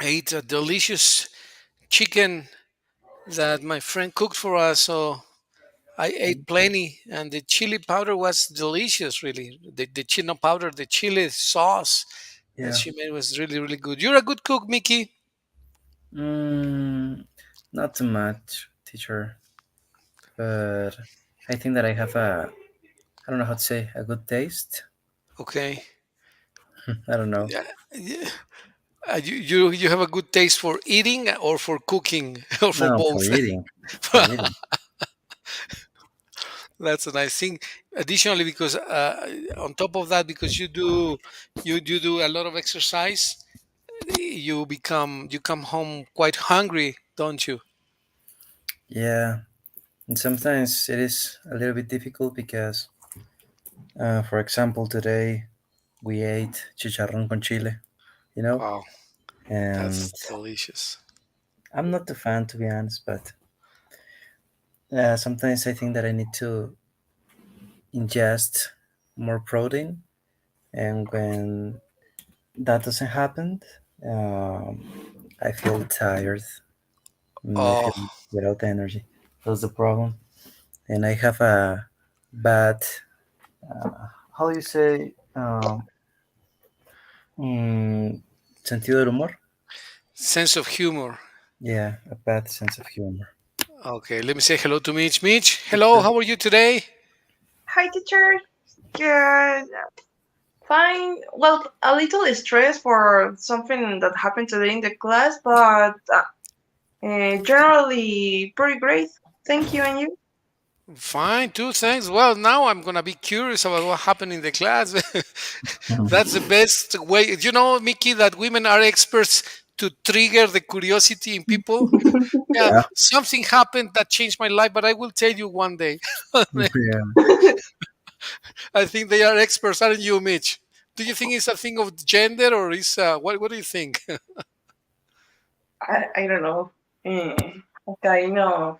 ate a delicious chicken that my friend cooked for us. So I ate plenty, and the chili powder was delicious. Really, the chili not powder, the chili sauce that Yeah. she made was really really good. You're a good cook, Mickey. Mm, not too much, teacher, but I think that I have I don't know how to say, a good taste. Okay. I don't know. Yeah. Yeah. You have a good taste for eating or for cooking or for No, both. for eating. For eating. That's a nice thing. Additionally, because on top of that, because you do a lot of exercise, you come home quite hungry, don't you? Yeah. And sometimes it is a little bit difficult because, for example, today we ate chicharrón con chile, you know? Wow, And that's delicious. I'm not a fan, to be honest, but sometimes I think that I need to ingest more protein. And when that doesn't happen, um, I feel tired. I Oh, feel without energy. That's the problem. And I have a bad, how do you say, mm, sentido del humor? sense of humor. Yeah, a bad sense of humor. Okay, let me say hello to Mitch. Mitch, hello. How are you today? Hi, teacher. Good. Fine. Well, a little stressed for something that happened today in the class, but generally pretty great. Thank you, and you? Fine, too. Thanks. Well, now I'm gonna be curious about what happened in the class. That's the best way. You know, Mickey, that women are experts to trigger the curiosity in people. Yeah, Yeah, something happened that changed my life, but I will tell you one day. yeah. I think they are experts, aren't you, Mitch? Do you think it's a thing of gender or is what do you think? I don't know. Kind of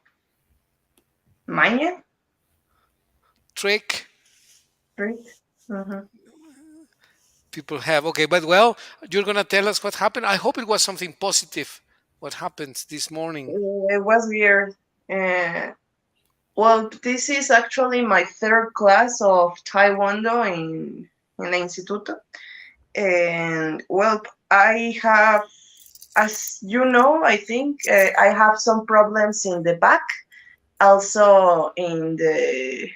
mania, Trick right? Mm-hmm. people have. Okay, but well, you're gonna tell us what happened. I hope it was something positive. What happened this morning? It was weird. Uh, well, this is actually my third class of Taekwondo in the Instituto. And well, I have, as you know, I think I have some problems in the back, also in the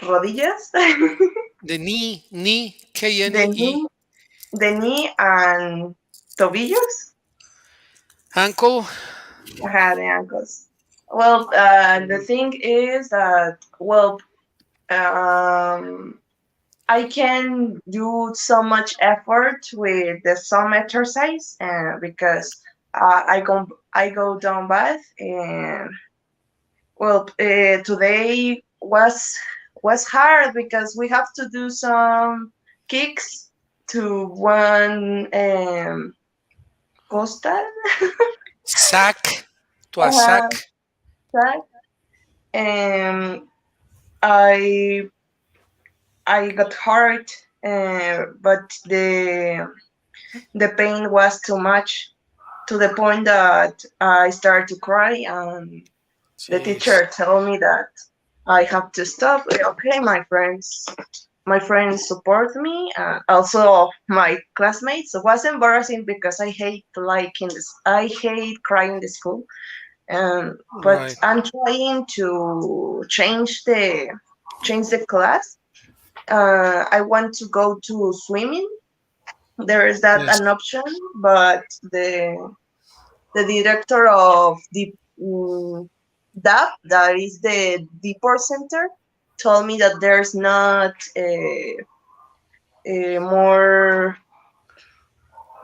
rodillas, Knee, K N the E E, knee, the knee and tobillos. ankle. I had the ankles. Well, the thing is that well, um, I can do so much effort with the some exercise because I go down bath and well today was hard because we have to do some kicks to one costal Sack to a uh, sack. track and I I got hurt but the pain was too much to the point that I started to cry, and the Jeez. teacher told me that I have to stop. Okay, my friends support me. Also, my classmates. It was embarrassing because I hate like in this. I hate crying in the school. But Right. I'm trying to change the class. I want to go to swimming. There is that Yes. an option, but the director of the DAP, that is the Deport Center, told me that there's not more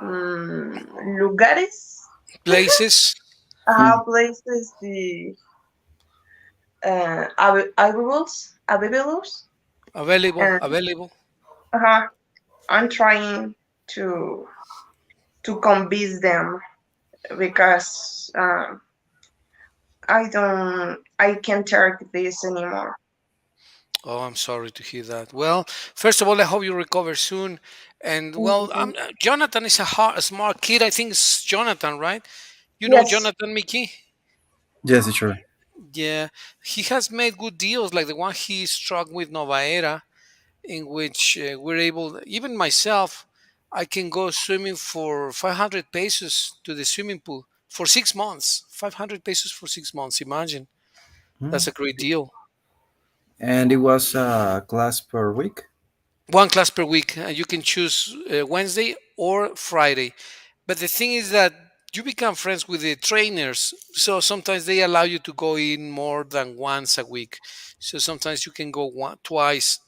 lugares, Places Hmm. places, the availables, and available. uh, I'm trying to to convince them because I can't take this anymore. Oh, I'm sorry to hear that. Well, first of all, I hope you recover soon. And well, Mm, Jonathan is a smart kid. I think it's Jonathan, right? You know yes. Jonathan Mickey? Yes, teacher. Yeah, he has made good deals, like the one he struck with Nova Era, in which we're able, even myself, I can go swimming for 500 pesos to the swimming pool for 6 months. 500 pesos for 6 months. Imagine. Hmm. That's a great deal. And it was a class per week. One class per week. You can choose Wednesday or Friday. But the thing is that you become friends with the trainers. So sometimes they allow you to go in more than once a week. So sometimes you can go twice.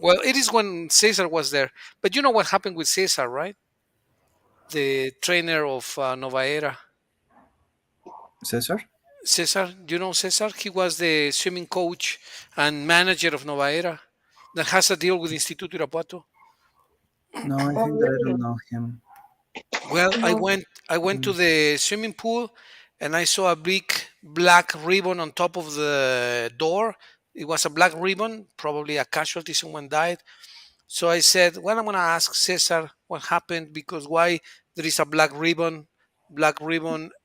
Well, it is when Cesar was there. But you know what happened with Cesar, right? The trainer of Nova Era. Cesar? Cesar, do you know Cesar? He was the swimming coach and manager of Nova Era that has a deal with Instituto Irapuato. No, I Oh, think that I really? don't know him. Well, No. I went to Mm. the swimming pool and I saw a big black ribbon on top of the door. It was a black ribbon, probably a casualty, someone died. So I said, well, I'm gonna ask Cesar what happened because why there is a black ribbon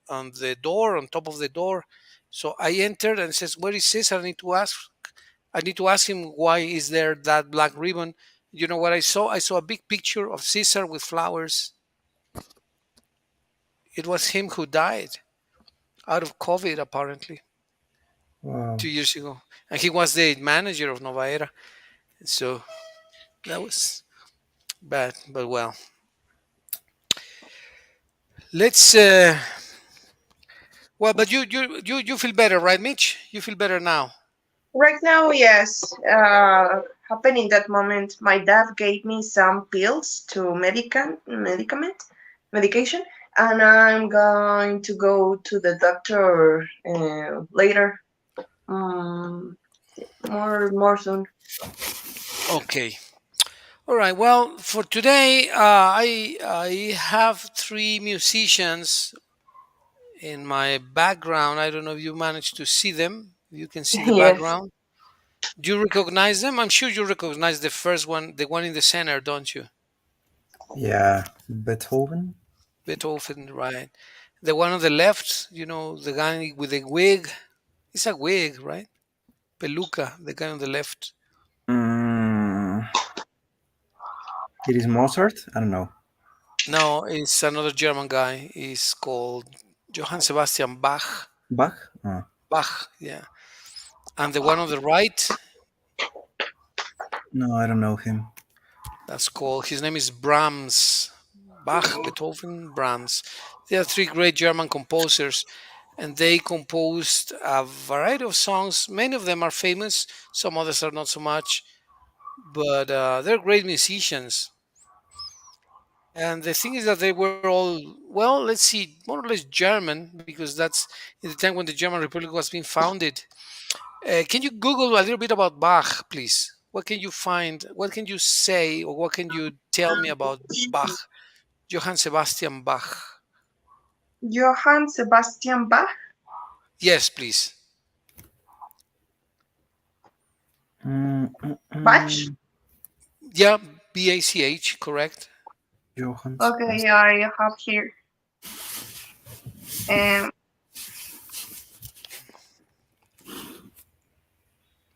on the door, on top of the door. So I entered and says, where is Cesar? I need to ask him why is there that black ribbon. You know what I saw? I saw a big picture of Cesar with flowers. It was him who died out of COVID, apparently, Wow. 2 years ago. And he was the manager of Nova Era. So that was bad. But well, let's. Well, but you feel better, right, Mitch? You feel better now. Right now, yes. Happened in that moment. My dad gave me some pills to medication, and I'm going to go to the doctor later. Um, more soon. Okay. All right. Well, for today, I have three musicians in my background. I don't know if you managed to see them. You can see the Yes, background. Do you recognize them? I'm sure you recognize the first one, the one in the center, don't you? Yeah, Beethoven. Beethoven, right? The one on the left, the guy with the wig. It's a wig, right? Peluca, the guy on the left. Mm, it is Mozart. I don't know. No, it's another German guy. He's called Johann Sebastian Bach. Bach. Oh, Bach, yeah. And the one on the right, no, I don't know him. that's called, his name is Brahms. Bach, Beethoven, Brahms. They are three great German composers, and they composed a variety of songs. Many of them are famous, some others are not so much, but they're great musicians. And the thing is that they were all, well, let's see, more or less German, because that's in the time when the German Republic was being founded. Can you Google a little bit about Bach, please? What can you find? What can you say, or what can you tell me about Bach? Johann Sebastian Bach. Johann Sebastian Bach. Yes, please. Bach. Mm. Yeah, Bach, correct. Johann Okay, Sebastian. I have here. Um,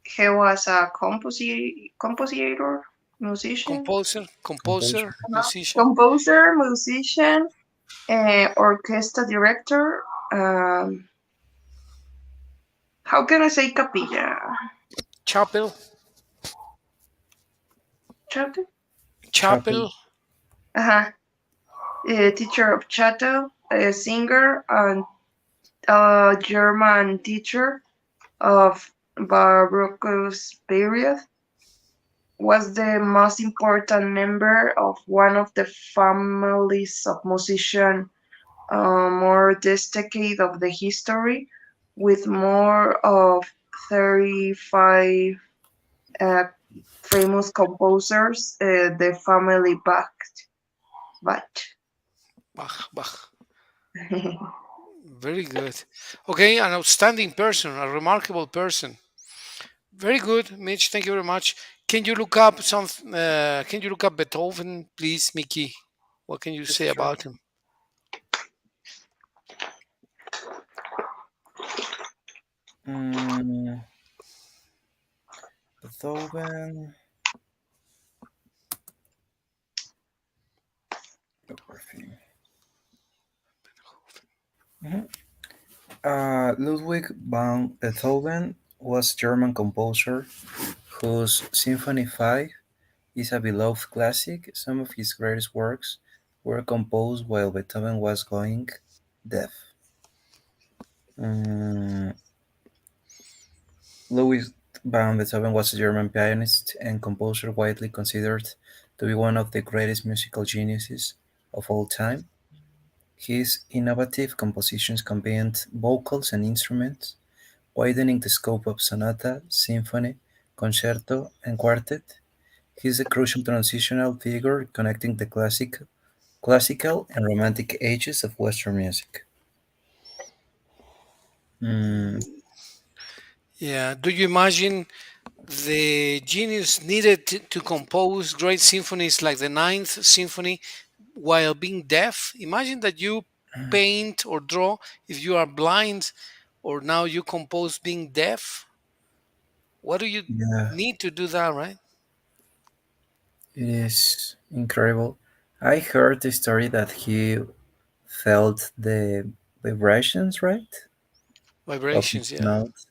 he was a compositor, musician, Composer, Composer. musician. composer, musician, orchestra director. Um, how can I say capilla? Chapel, Chapter? Chapel. chapel, Uh-huh. Teacher of Chateau, a singer, and a German teacher of Baroque period, was the most important member of one of the families of musicians more this decade of the history, with more of 35 uh, famous composers the family backed. But Bach, Bach. Very good. Okay, an outstanding person, a remarkable person. Very good, Mitch. Thank you very much. Can you look up some? Can you look up Beethoven, please, Mickey? What can you Yes, say sure. about him? Mm, Beethoven. Biography. Mhm. Ludwig van Beethoven was a German composer whose Symphony 5 is a beloved classic. Some of his greatest works were composed while Beethoven was going deaf. Mm, Louis van Beethoven was a German pianist and composer widely considered to be one of the greatest musical geniuses of all time. His innovative compositions combined vocals and instruments, widening the scope of sonata, symphony, concerto, and quartet. He is a crucial transitional figure connecting the classical and romantic ages of Western music. Mm, Yeah. Do you imagine the genius needed to compose great symphonies like the Ninth Symphony while being deaf? Imagine that you paint or draw if you are blind, or now you compose being deaf. What do you yeah, need to do that, right? it is incredible. I heard the story that he felt the vibrations, right, of Vibrations, each yeah. note,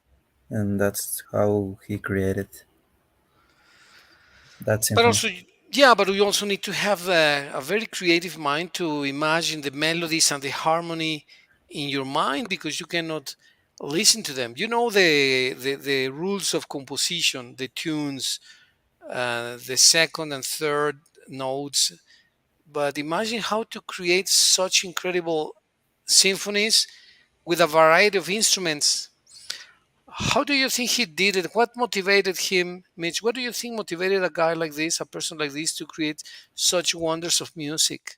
and that's how he created that But symphony. also, yeah, but we also need to have a very creative mind to imagine the melodies and the harmony in your mind, because you cannot listen to them. You know the rules of composition, the tunes, the second and third notes. But imagine how to create such incredible symphonies with a variety of instruments. How do you think he did it? What motivated him, Mitch? What do you think motivated a guy like this, a person like this, to create such wonders of music?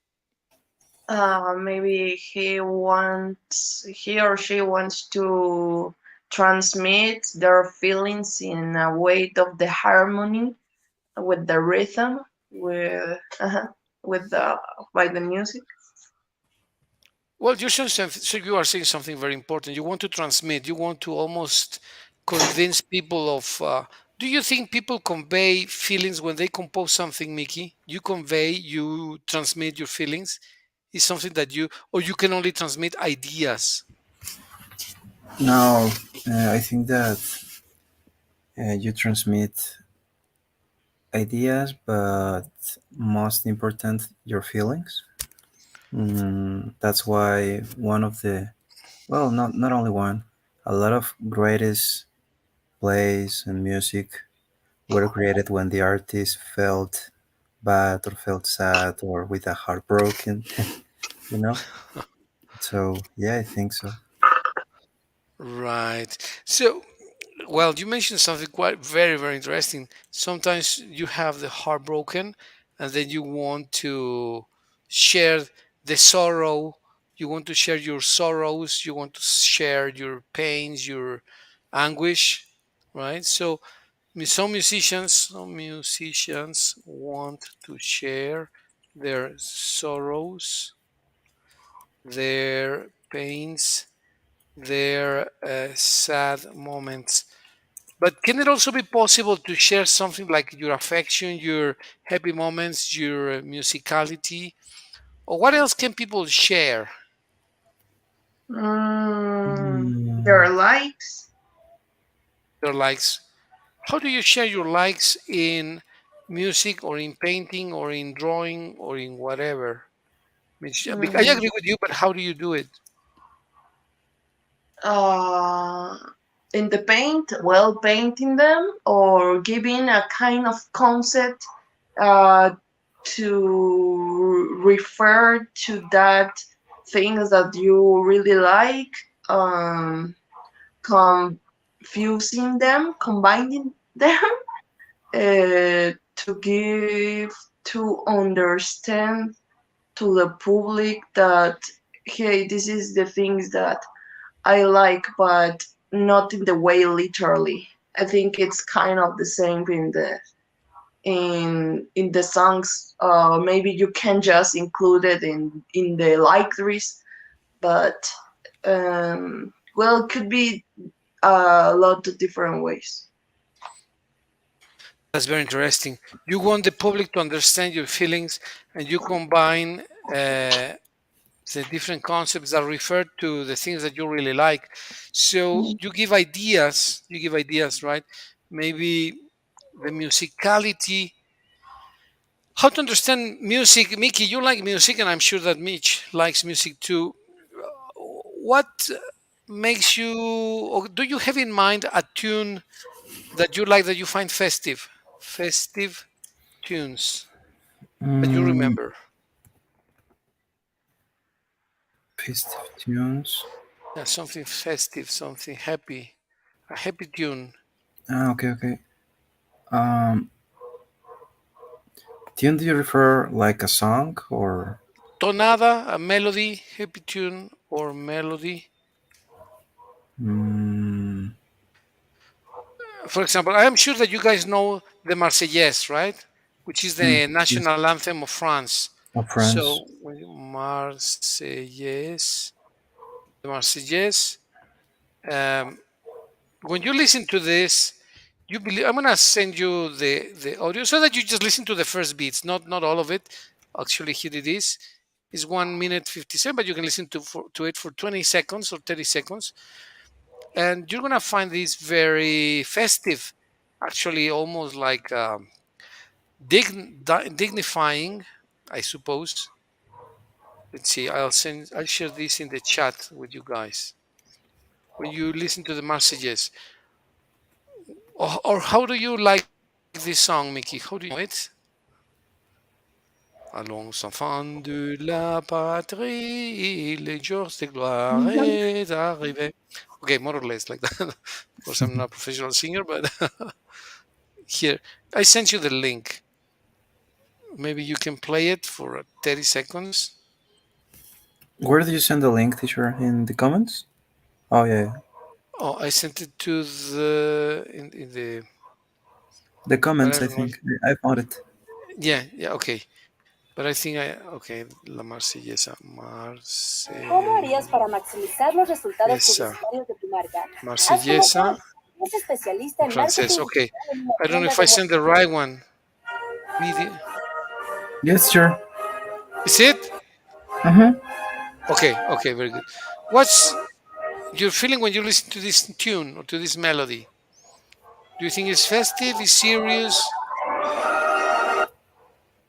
Maybe he or she wants to transmit their feelings in a way of the harmony with the rhythm, with the by the music. Well, so you are saying something very important. You want to transmit. You want to almost convince people of. Do you think people convey feelings when they compose something, Mickey? You convey, you transmit your feelings. Is something that you, or you can only transmit ideas. No, I think that you transmit ideas, but most important, your feelings. That's why one of the, well, not only one, a lot of greatest plays and music were created when the artist felt bad or felt sad or with a heart broken, you know? So, yeah, I think so. Right. So, well, you mentioned something quite very interesting. Sometimes you have the heart broken, and then you want to share the sorrow. You want to share your sorrows. You want to share your pains, your anguish, right? So, some musicians want to share their sorrows, their pains, their sad moments. But can it also be possible to share something like your affection, your happy moments, your musicality? Or what else can people share? Mm, Their likes. Their likes. How do you share your likes in music or in painting or in drawing or in whatever? I Mm, agree with you, but how do you do it? uh, in the paint, well, painting them or giving a kind of concept uh, to refer to that things that you really like, um, confusing them, combining them to give to understand to the public that hey, this is the things that I like, but not in the way literally. I think it's kind of the same in the songs. Maybe you can just include it in the lyrics, but well, it could be a lot of different ways. That's very interesting. You want the public to understand your feelings, and you combine the different concepts that refer to the things that you really like. So you give ideas. You give ideas, right? Maybe the musicality. How to understand music, Mickey? You like music, and I'm sure that Mitch likes music too. What makes you, or do you have in mind a tune that you like that you find festive? Festive tunes that you Mm, remember. festive tunes. Yeah, something festive, something happy, a happy tune. Ah, okay, okay. Um, tune, do you refer like a song or? Tonada, a melody, happy tune or melody. Mm, For example, I am sure that you guys know the Marseillaise, right? Which is the yes, national anthem of France. of France. So, Marseillaise, the Marseillaise. Um, when you listen to this, you believe I'm gonna send you the audio so that you just listen to the first beats, not all of it. Actually, here it is. It's 1 minute 57, but you can listen to it for 20 seconds or 30 seconds, and you're gonna find this very festive, actually almost like dignifying, I suppose. Let's see. I'll share this in the chat with you guys. When you listen to the messages, or how do you like this song, Mickey? How do you know it? Allons, enfants de la patrie, les jours de gloire est arrivé. Okay, more or less like that. Of course, I'm not a professional singer, but here, I sent you the link. Maybe you can play it for 30 seconds. Where do you send the link, teacher? In the comments? Oh yeah, yeah. Oh, I sent it to in the, The but I comments. I don't know. think I found it. Yeah, yeah, okay. But I think okay, La Marsellesa, ¿Cómo harías para maximizar los resultados publicitarios de tu marca? Haz como Marsellesa, Paul, es especialista en francés. marketing Okay, digital en una I don't know tienda if I de sent the right one. Video. Yes, sure. Is it? Mm-hmm. Okay, okay, very good. What's your feeling when you listen to this tune or to this melody? Do you think it's festive? Is serious?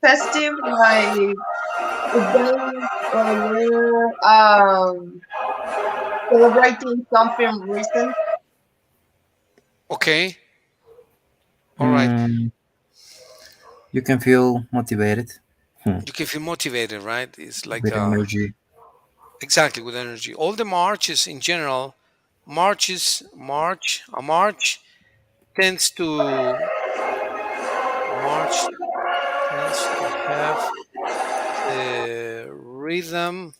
Festive, like if they were celebrating something recent. Okay, all right. Mm, you can feel motivated. You can feel motivated, right? It's like With energy. exactly with energy. All the marches in general, a march tends to march tends to have the rhythm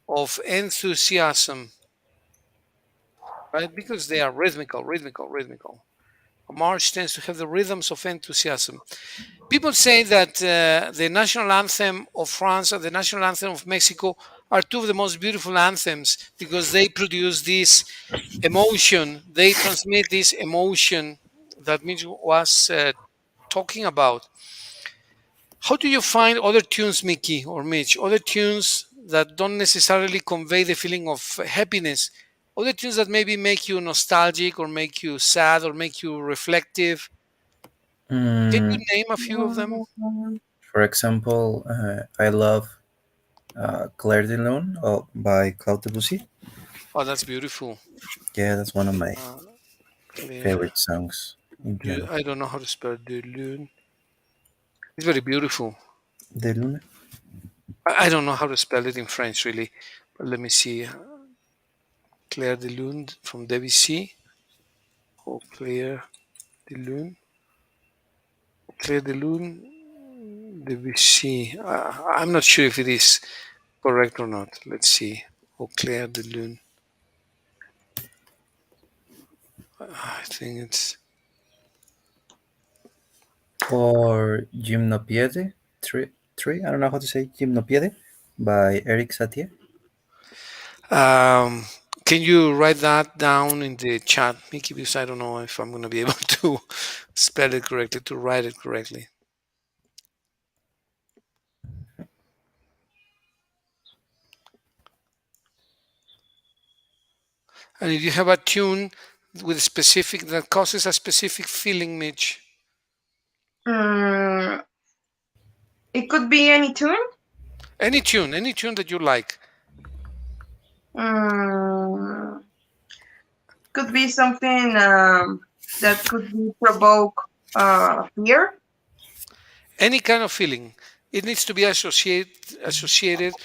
of enthusiasm, right? Because they are rhythmical. A march tends to have the rhythms of enthusiasm. People say that the national anthem of France and the national anthem of Mexico are two of the most beautiful anthems because they produce this emotion. They transmit this emotion that Mitch was talking about. How do you find other tunes, Mickey or Mitch? Other tunes that don't necessarily convey the feeling of happiness. Other tunes that maybe make you nostalgic or make you sad or make you reflective. Can you Mm, name a few of them? for example, I love Claire de Lune by Claude Debussy. Oh, that's beautiful. Yeah, that's one of my Uh, Claire, favorite songs in general. I don't know how to spell de lune. It's very beautiful. De Lune. I don't know how to spell it in French really, but let me see. Claire de lune from Debussy. Oh, Claire de lune. Claire de lune. Debussy. I'm not sure if it is correct or not. Let's see. Oh, Claire de lune. I think it's Or Gymnopiede, three. I don't know how to say Gymnopiede by Eric Satie. um can you write that down in the chat, Mickey? Because I don't know if I'm gonna be able to spell it correctly, to write it correctly. And if you have a tune with a specific that causes a specific feeling, Mitch, Mm, it could be any tune. any tune that you like, Mm, could be something that could be provoke fear. any kind of feeling, it needs to be associated.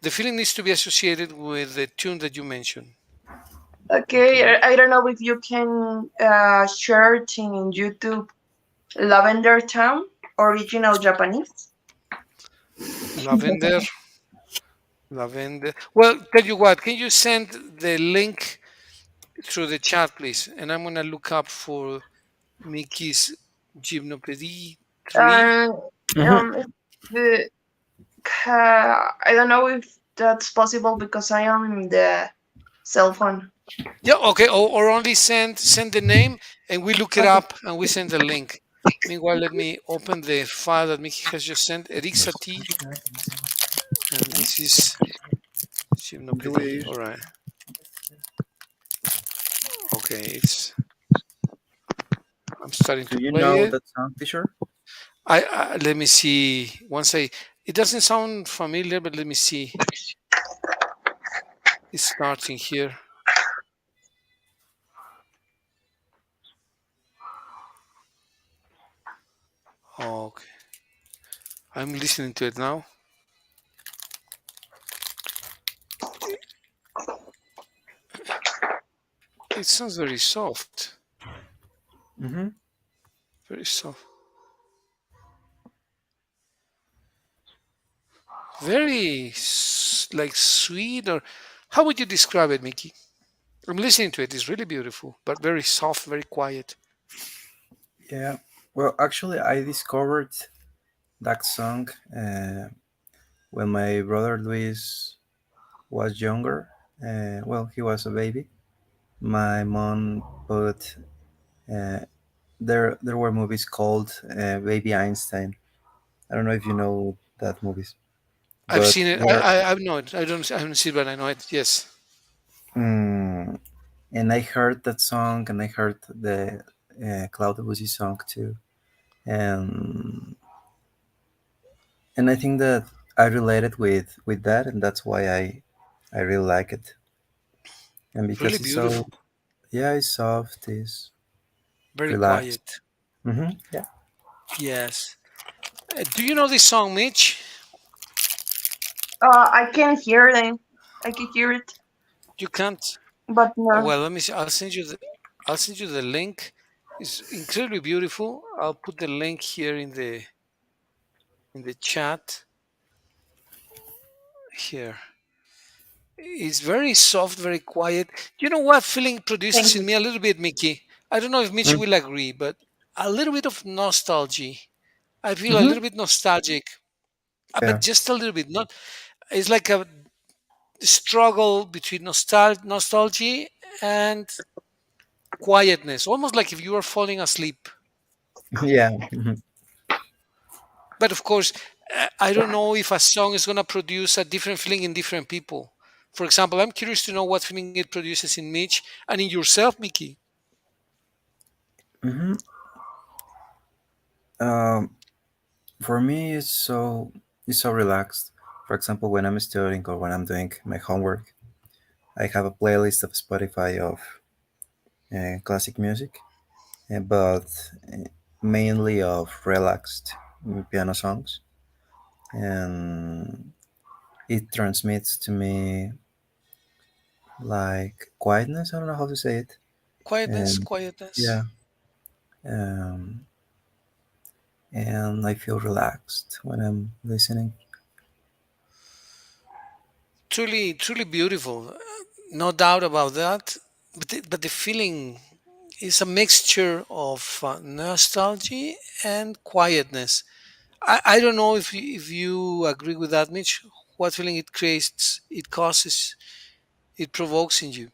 The feeling needs to be associated with the tune that you mentioned. Okay, Okay, I don't know if you can search in YouTube Lavender Town, original Japanese. lavender, lavender. Well, tell you what, can you send the link through the chat, please? And I'm gonna look up for Mickey's Gymnopedie 3. Uh, Mm-hmm. if the I don't know if that's possible because I am in the cell phone. Yeah, okay. Or only send the name and we look it Okay. up and we send the link. Meanwhile, let me open the file that Mickey has just sent. Erixati, and this is Gymnopedie. All right. Okay, it's. I'm starting Do to you play know it. that song, Fisher? I let me see. Once I, it doesn't sound familiar, but let me see. It's starting here. Okay, I'm listening to it now. It sounds very soft, Mm-hmm. very soft, very like sweet. Or how would you describe it, Mickey? I'm listening to it. It's really beautiful, but very soft, very quiet. Yeah. Well, actually, I discovered that song when my brother Luis was younger. Well, he was a baby. My mom put there were movies called Baby Einstein. I don't know if you know that movies, I've but seen it. there. I know it. I haven't seen it, but I know it. Yes. Mm, and I heard that song, and I heard the Cloud Debussy song too, and and I think that I related with that, and that's why I really like it, and Really because it's so, beautiful. yeah, it's soft, it's Very relaxed. quiet. Yeah. Yes. Do you know this song, Mitch? I can hear them. I can hear it, You can't. but no. Well, let me see. I'll send you the link. It's incredibly beautiful. I'll put the link here in the chat here. It's very soft, very quiet. You know what feeling it Thank produces in you. me a little bit, Mickey? I don't know if Mitch Mm-hmm. will agree, but a little bit of nostalgia. I feel a Mm-hmm. little bit nostalgic, Yeah. but just a little bit. Not. It's like a struggle between nostalgia and quietness, almost like if you were falling asleep. Yeah. Mhm. But of course, I don't know if a song is going to produce a different feeling in different people. For example, I'm curious to know what feeling it produces in Mitch and in yourself, Mickey. Mm-hmm. Um, for me, it's so relaxed. For example, when I'm studying or when I'm doing my homework, I have a playlist of Spotify of classic music, but mainly of relaxed piano songs, and it transmits to me like quietness. I don't know how to say it, Quietness, and quietness. yeah, um, and I feel relaxed when I'm listening. Truly, truly beautiful. No doubt about that. But the feeling. It's a mixture of nostalgia and quietness. I don't know if you agree with that, Mitch. What feeling it creates, it causes, it provokes in you?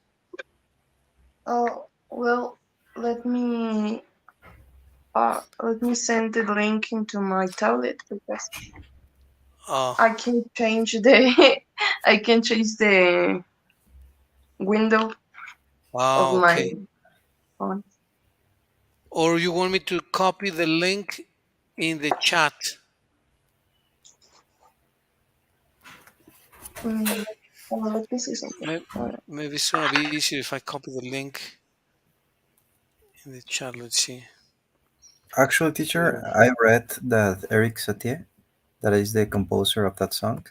Oh, well, let me let me send the link into my tablet because Uh, I can change the I can change the window of my okay. phone. Or you want me to copy the link in the chat? Mm, let me see something. Maybe it's gonna be easier if I copy the link in the chat. Let's see. Actually, Here. teacher, I read that Eric Satie, that is the composer of that song,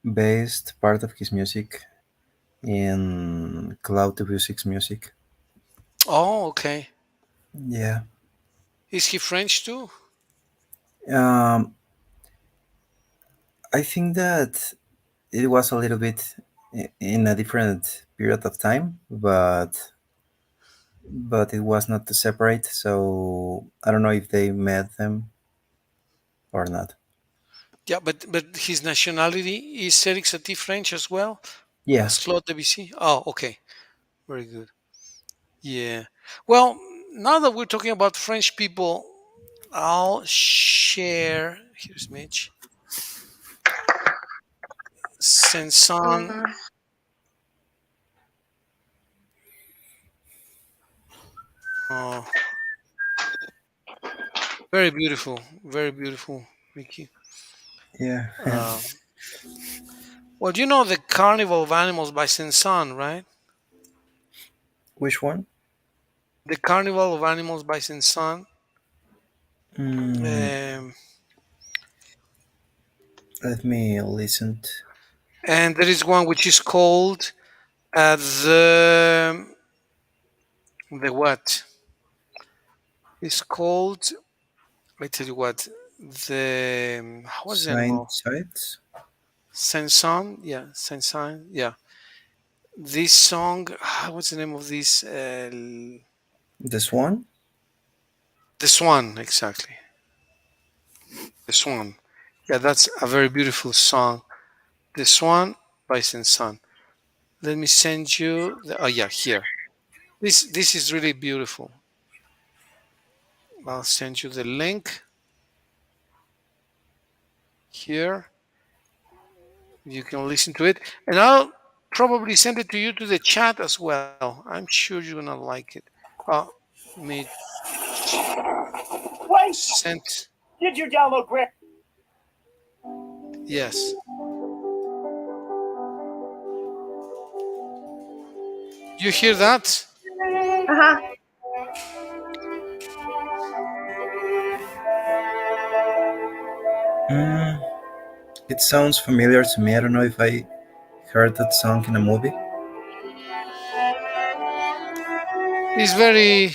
based part of his music in Cloud Music's music. Oh, okay. Yeah. Is he French too? Um, I think that it was a little bit in a different period of time, but it was not separate. So I don't know if they met them or not. Yeah, but his nationality is Eric Satie French as well Yeah. as Claude Debussy. Oh, okay, very good. Yeah. Well, now that we're talking about French people, I'll share. Here's Mitch. Senson. Mm, Oh, very beautiful. Very beautiful, Mickey. Yeah. Um, well, you know the Carnival of Animals by Senson, right? Which one? The Carnival of Animals by Senson. Mm, Um, let me listen. and there is one which is called the what? It's called. Let me tell you what. What's the name Sign of sites. Senson? Yeah, Senson. Yeah, this song. What's the name of this? This one. The Swan, exactly. The Swan. Yeah, that's a very beautiful song. The Swan by Senson. Let me send you. Oh yeah, here. This is really beautiful. I'll send you the link here. You can listen to it, and I'll probably send it to you to the chat as well. I'm sure you're gonna like it. Uh, Mitch Wait! sent. Did you download Grant? Yes, you hear that? uh-huh. Mm, it sounds familiar to me. I don't know if I heard that song in a movie. It's very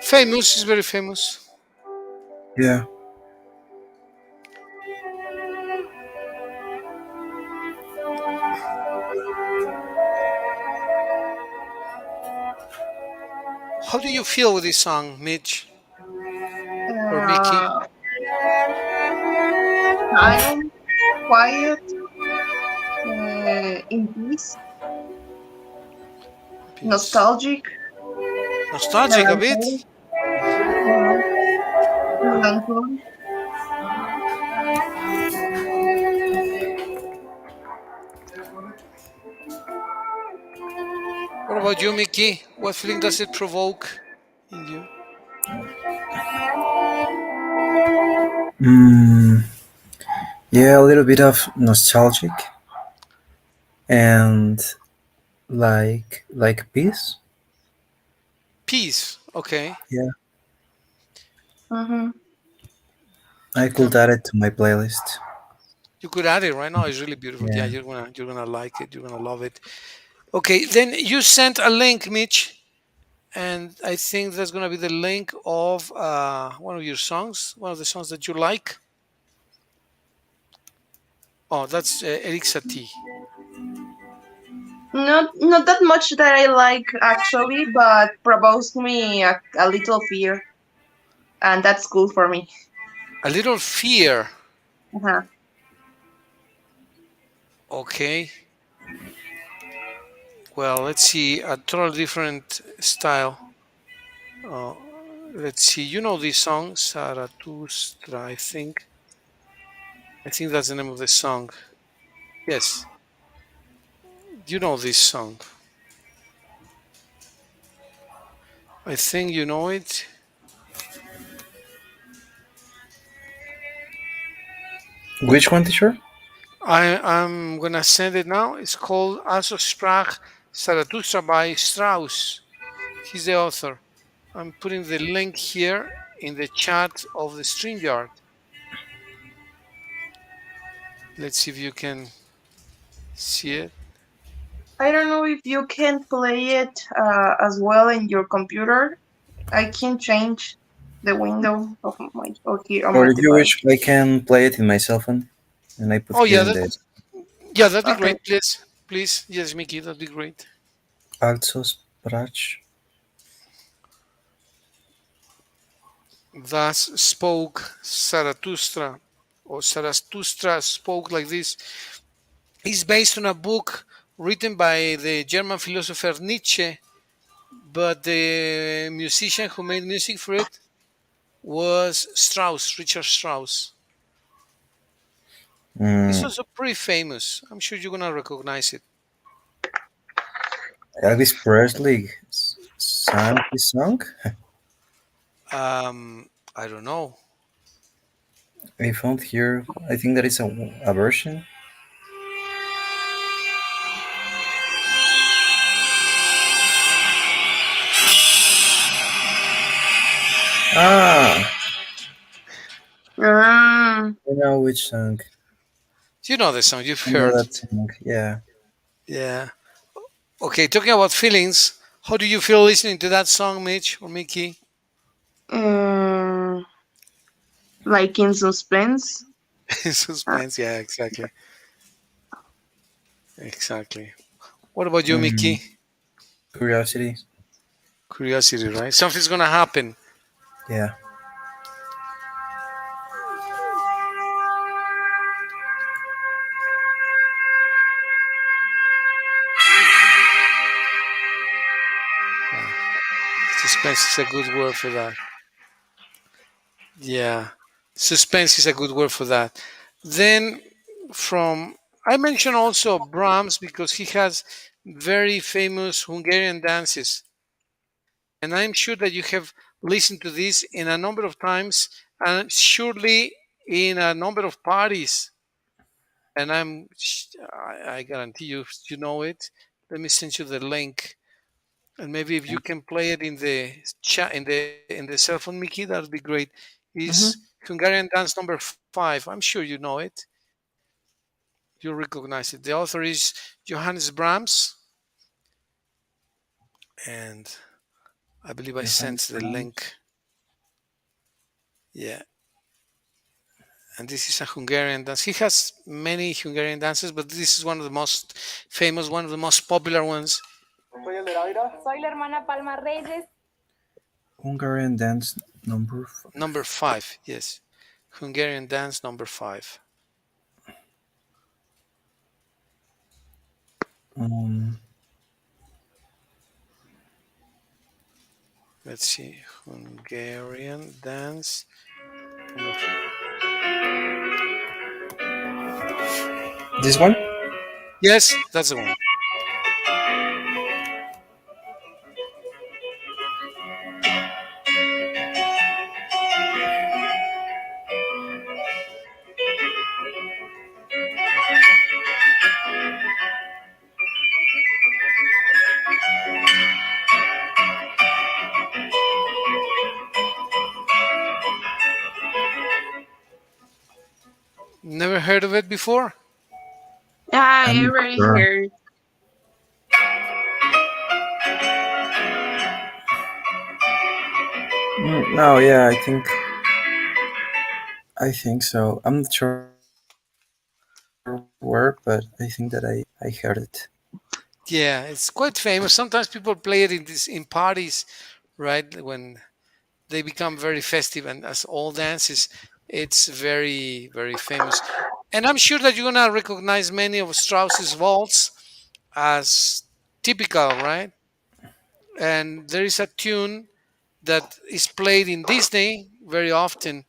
famous. It's very famous. Yeah. How do you feel with this song, Mitch or Mickey? Uh, Calm, quiet, in peace, Peace. nostalgic, Nostalgic a bit. melancholic, uh, melancholic. What about you, Mickey? What feeling does it provoke in you? Mm, yeah, a little bit of nostalgic and like peace. Peace. Okay. Yeah, Mm-hmm. I could add it to my playlist. You could add it right now. It's really beautiful. Yeah, Yeah. you're gonna like it. You're gonna love it. Okay, then you sent a link, Mitch, and I think that's gonna be the link of one of your songs, one of the songs that you like. Oh, that's Eric Satie. Not that much that I like actually, but provokes me a little fear, and that's cool for me. A little fear. Uh-huh. Okay. Well, let's see. A totally different style. Uh, let's see. You know this song, Zarathustra, I think. I think that's the name of the song. Yes, you know this song. I think you know it. Which one, teacher? I'm gonna send it now. It's called Also sprach Zarathustra by Strauss. He's the author. I'm putting the link here in the chat of the StreamYard. Let's see if you can see it. I don't know if you can play it as well in your computer. I can change the window of my here on Or my if you device. wish, I can play it in my cell phone, and I put Oh here yeah, in the yeah, that'd be Okay. great. Please, please, yes, Mickey, that'd be great. also sprach. Thus spoke Zarathustra, or Zarathustra spoke like this. Is based on a book written by the German philosopher Nietzsche, but the musician who made music for it was Strauss, Richard Strauss. He's Mm, also pretty famous. I'm sure you're gonna recognize it. Elvis Presley sang this song. I don't know. I found here. I think that is a version. Ah, Mm, I know which song. You know the song. You've I know heard that it. song. Yeah. Yeah. Okay. Talking about feelings, how do you feel listening to that song, Mitch or Mickey? mm, like in suspense. Uh, Suspense. Yeah. Exactly. Exactly. What about you, Mm, Mickey? Curiosity. Curiosity, right? Something's gonna happen. Yeah. Uh, Suspense is a good word for that. Yeah, suspense is a good word for that. Then from I mentioned also Brahms because he has very famous Hungarian dances, and I'm sure that you have listened to this in a number of times, and surely in a number of parties. And I guarantee you know it. Let me send you the link, and maybe if you can play it in the chat in the cell phone, Mickey, that'd be great. Is mhm. Hungarian dance number 5? I'm sure you know it. You recognize it. The author is Johannes Brahms, and I believe I sent Johannes the Brahms. link. Yeah, and this is a Hungarian dance. He has many Hungarian dances, but this is one of the most famous, one of the most popular ones. Soy la hermana Palma Reyes. Hungarian dance number five. Number 5, yes. Hungarian dance number 5. Um, Let's see. Hungarian dance number. this one. Yes, that's the one. Never heard of it before? Yeah, I'm I not already sure. heard. No, yeah, I think so. I'm not sure where, but I think that I heard it. Yeah, it's quite famous. Sometimes people play it in parties, right? When they become very festive and as all dances, it's very famous. And I'm sure that you're gonna recognize many of Strauss's waltz as typical, right? And there is a tune that is played in Disney very often.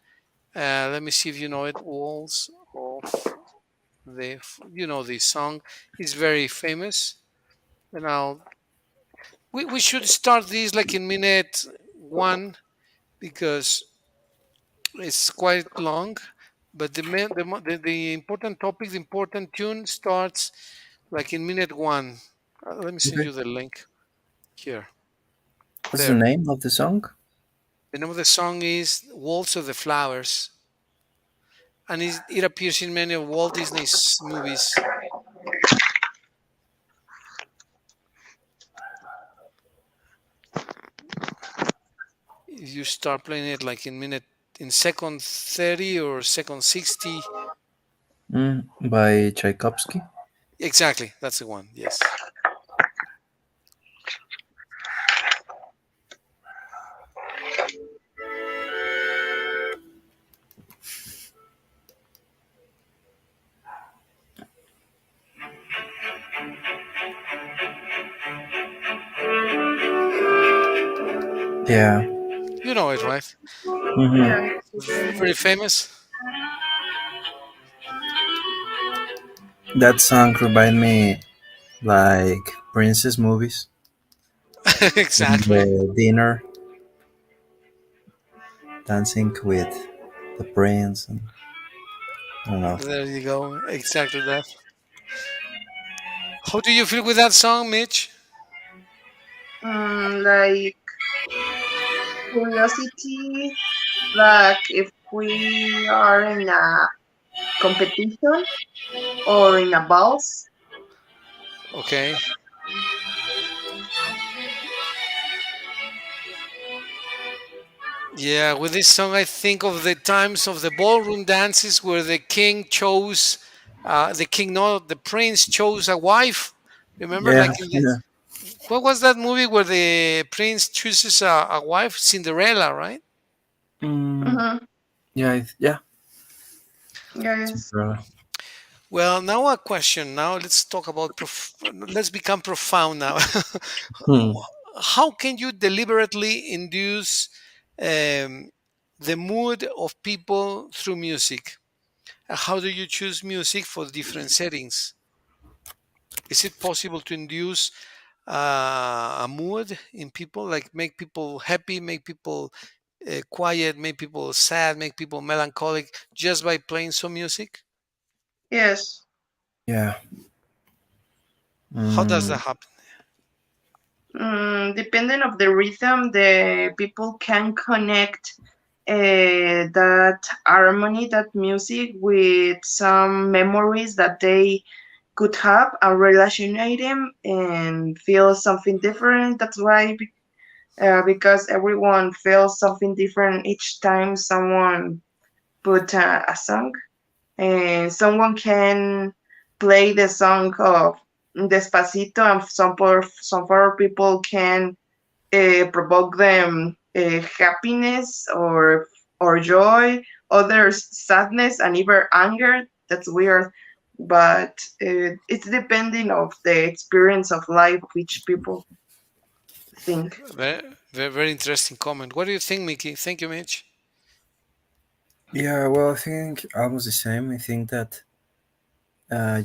Let me see if you know it. Waltz of you know this song is very famous. And we should start this like in minute one because it's quite long. But the important topic, the important tune starts like in minute one. Let me send Okay. you the link here. What's the There. name of the song? The name of the song is Waltz of the Flowers, and it appears in many of Walt Disney's movies. If you start playing it like in second 30 or second 60, By Tchaikovsky. exactly, that's the one. Yes. Yeah. You know it, right? hmm Yeah. Very famous. That song remind me like princess movies. In Exactly. the dinner, dancing with the prince, and I don't know. There you go. Exactly that. How do you feel with that song, Mitch? Like curiosity, like if we are in a competition or in a bus. Okay. Yeah, with this song, I think of the times of the ballroom dances where the king chose, the king, no, the prince chose a wife. Remember, Yeah, like in the, yeah. what was that movie where the prince chooses a wife? Cinderella, right? Mm, Mm-hmm. yeah, yeah. Yes. Cinderella. Well, now a question. Now let's talk about, let's become profound now. Hmm. How can you deliberately induce um, the mood of people through music? How do you choose music for different settings? Is it possible to induce a mood in people, like make people happy, make people quiet, make people sad, make people melancholic just by playing some music? Yes. Yeah. How does Mm, that happen? Depending of the rhythm, the people can connect that harmony, that music with some memories that they could have and relationate them and feel something different. That's why, because everyone feels something different each time someone put a song. And someone can play the song of Despacito, and some poor people can provoke them happiness or joy, others sadness and even anger. That's weird, but it's depending of the experience of life of each people think. Very interesting comment. What do you think, Mickey? Thank you, Mitch. yeah, well, I think almost the same. I think that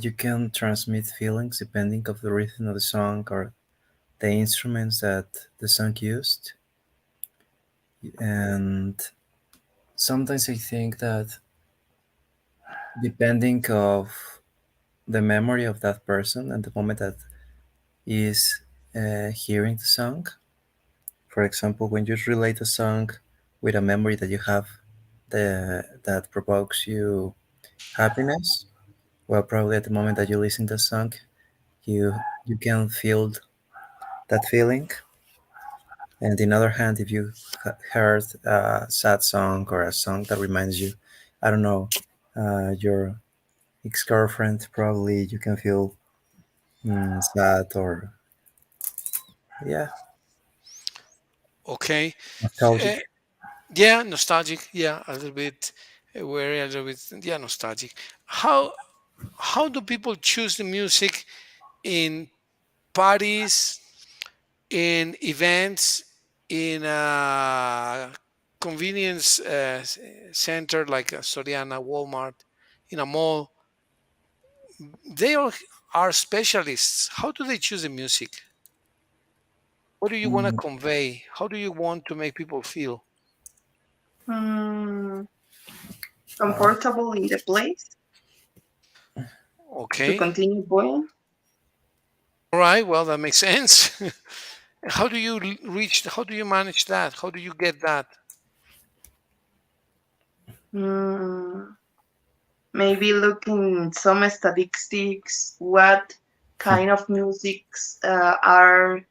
you can transmit feelings depending of the rhythm of the song or the instruments that the song used. And sometimes I think that depending of the memory of that person and the moment that is hearing the song, for example, when you relate a song with a memory that you have that provokes you happiness, well, probably at the moment that you listen to the song, you can feel that feeling. And in other hand, if you heard a sad song or a song that reminds you, I don't know, your ex-girlfriend, probably you can feel sad or yeah, Okay. Uh, nostalgic. yeah, nostalgic. Yeah, a little bit wary, a little bit. Yeah, nostalgic. How do people choose the music in parties, in events, in a convenience center like a Soriana, Walmart, in a mall? They are specialists. How do they choose the music? What do you want to Mm, convey? How do you want to make people feel? Mm, uh, comfortable in the place to Okay. continue going. All right. Well, that makes sense. How do you reach? How do you manage that? How do you get that? Mm, maybe looking some statistics. What kind of musics are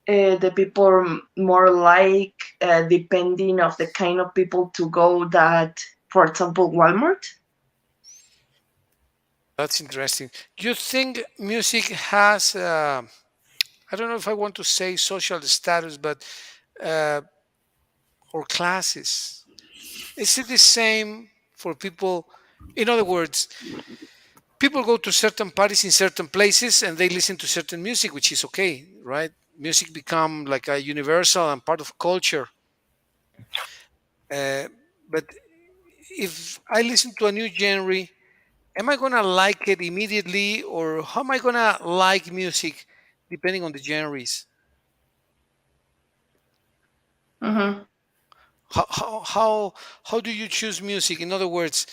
the people more like, depending of the kind of people to go that, for example, Walmart. That's interesting. Do you think music has? I don't know if I want to say social status, but uh, or classes. Is it the same for people? In other words, people go to certain parties in certain places and they listen to certain music, which is okay, right? Music become like a universal and part of culture. Uh, but if I listen to a new genre, am I gonna like it immediately, or how am I gonna like music depending on the genres? Mm-hmm. How do you choose music? In other words,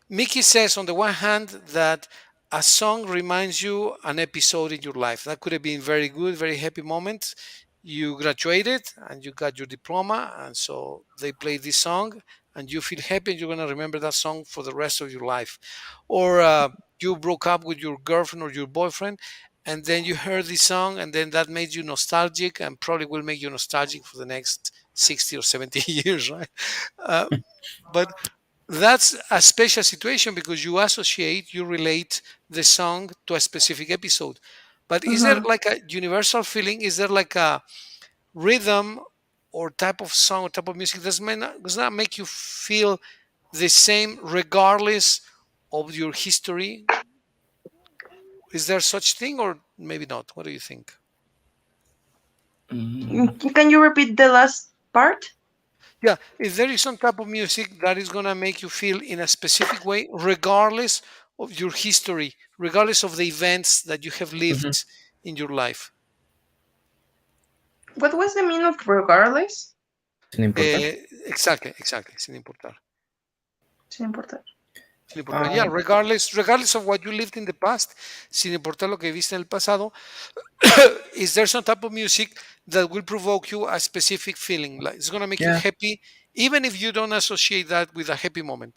Mickey says on the one hand that a song reminds you an episode in your life. That could have been very good, very happy moment. You graduated and you got your diploma, and so they play this song, and you feel happy. And you're gonna remember that song for the rest of your life. Or you broke up with your girlfriend or your boyfriend, and then you heard this song, and then that made you nostalgic, and probably will make you nostalgic for the next 60 or 70 years, right? Uh, but that's a special situation because you associate, you relate the song to a specific episode. But is there Mm-hmm. like a universal feeling? Is there like a rhythm or type of song or type of music does not make you feel the same regardless of your history? Is there such thing or maybe not? What do you think? mm, Can you repeat the last part? Yeah, if there is some type of music that is going to make you feel in a specific way, regardless of your history, regardless of the events that you have mhm. lived in your life. What was the meaning of regardless? Sin importar. Exactly, sin importar. Sin importar. Sin importar. Yeah, Um, regardless of what you lived in the past, sin importar lo que viste en el pasado, is there some type of music that will provoke you a specific feeling? Like it's going to make you yeah, happy, even if you don't associate that with a happy moment.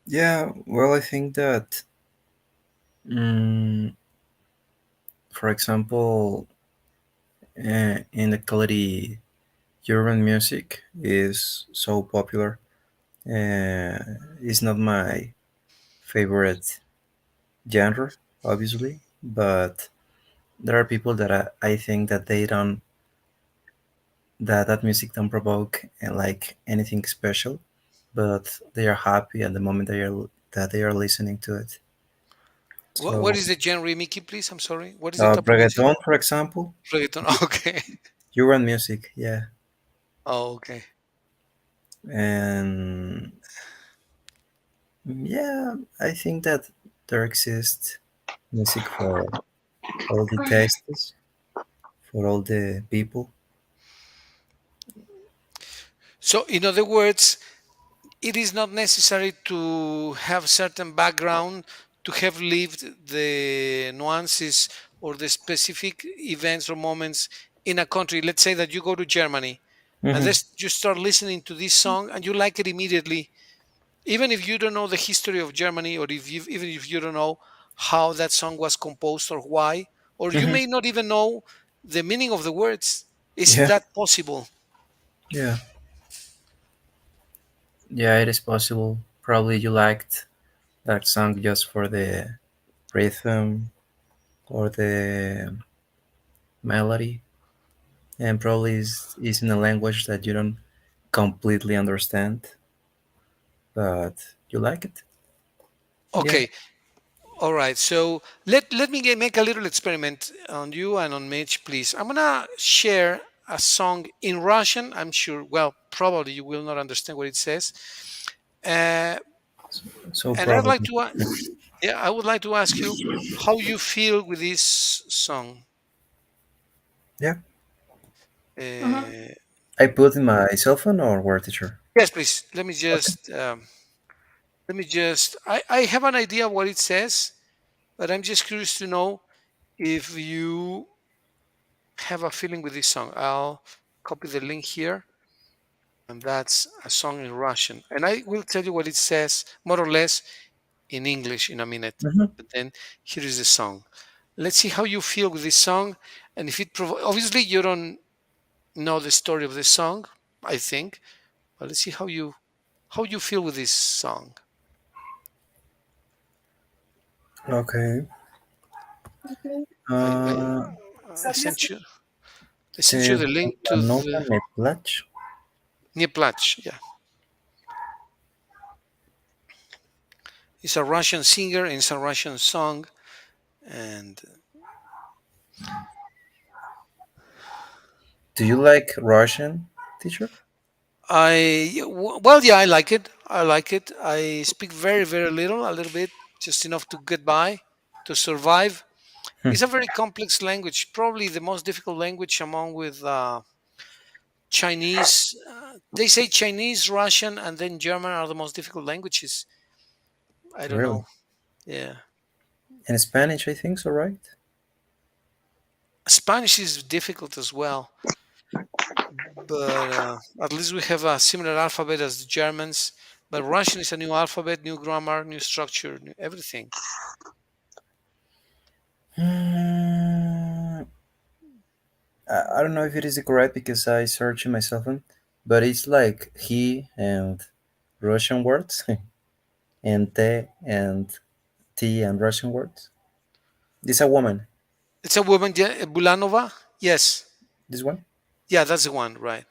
yeah. Well, I think that, mm, for example, in actuality, urban music is so popular. It's not my favorite genre, obviously, but there are people that I think that they don't that music don't provoke like anything special, but they are happy at the moment they are listening to it. What So, is the genre, Mickey, please? I'm sorry. What is the type of music? reggaeton, for example, Reggaeton. Okay. urban music, yeah, Oh, okay. and yeah, I think that there exists music for all the tastes, for all the people. So, in other words, it is not necessary to have certain background to have lived the nuances or the specific events or moments in a country. Let's say that you go to Germany and Hmm. you start listening to this song and you like it immediately, even if you don't know the history of Germany or even if you don't know how that song was composed or why, or you Hmm. may not even know the meaning of the words. Is Yeah, that possible? yeah, yeah. It is possible. Probably you liked that song just for the rhythm or the melody, and probably is in a language that you don't completely understand, but you like it. Yeah. Okay, all right. So let me make a little experiment on you and on Mitch, please. I'm gonna share a song in Russian. I'm sure. Well, probably you will not understand what it says. Uh, So and I'd like probably. to, yeah, I would like to ask you how you feel with this song. Yeah. Mhm. Uh, I put in my cell phone or word teacher. yes, please. Okay. Let me just. I have an idea what it says, but I'm just curious to know if you have a feeling with this song. I'll copy the link here, and that's a song in Russian. And I will tell you what it says, more or less, in English in a minute. Hmm. But then here is the song. Let's see how you feel with this song, and if it obviously you don't know the story of the song, I think, but let's see how you feel with this song. Okay. I I, Uh, I sent you Te the link to Nova the me plach. Nieplach. Yeah, he's a Russian singer and it's a Russian song, and Do you like Russian, teacher? well, yeah, I like it. I like it. I speak very little, a little bit, just enough to get by, to survive. Hmm. It's a very complex language, probably the most difficult language among with Chinese. They say Chinese, Russian, and then German are the most difficult languages. I don't Really? know. Yeah, In Spanish, I think so, right? Spanish is difficult as well, but at least we have a similar alphabet as the Germans. But Russian is a new alphabet, new grammar, new structure, new everything. Hmm, I don't know if it is correct because I searched in my cell phone, but it's like he and Russian words and te and t and Russian words. This a woman. It's a woman, yeah, Bulanova. Yes, This one. yeah, that's the one, right?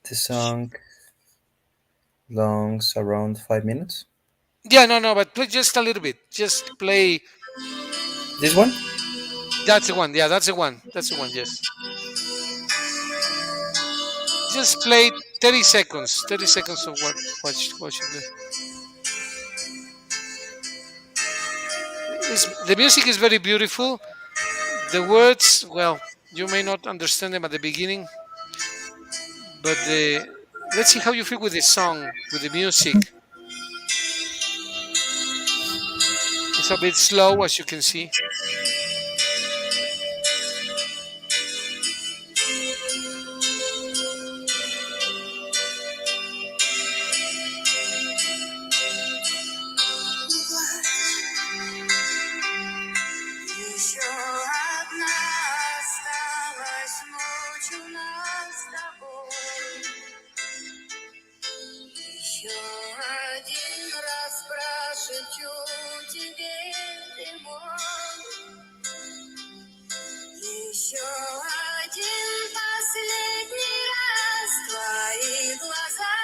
The song longs around 5 minutes. Yeah, no, but play just a little bit. Just play. This one. That's the one. Yeah, that's the one. That's the one. Yes. Just play 30 seconds. 30 seconds of what should be. The music is very beautiful. The words, well, you may not understand them at the beginning, but the let's see how you feel with the song, with the music. It's a bit slow, as you can see. Еще одна осталась ночь у нас с тобой. Еще один раз прошепчу тебе, ты мой. Еще один последний раз твои глаза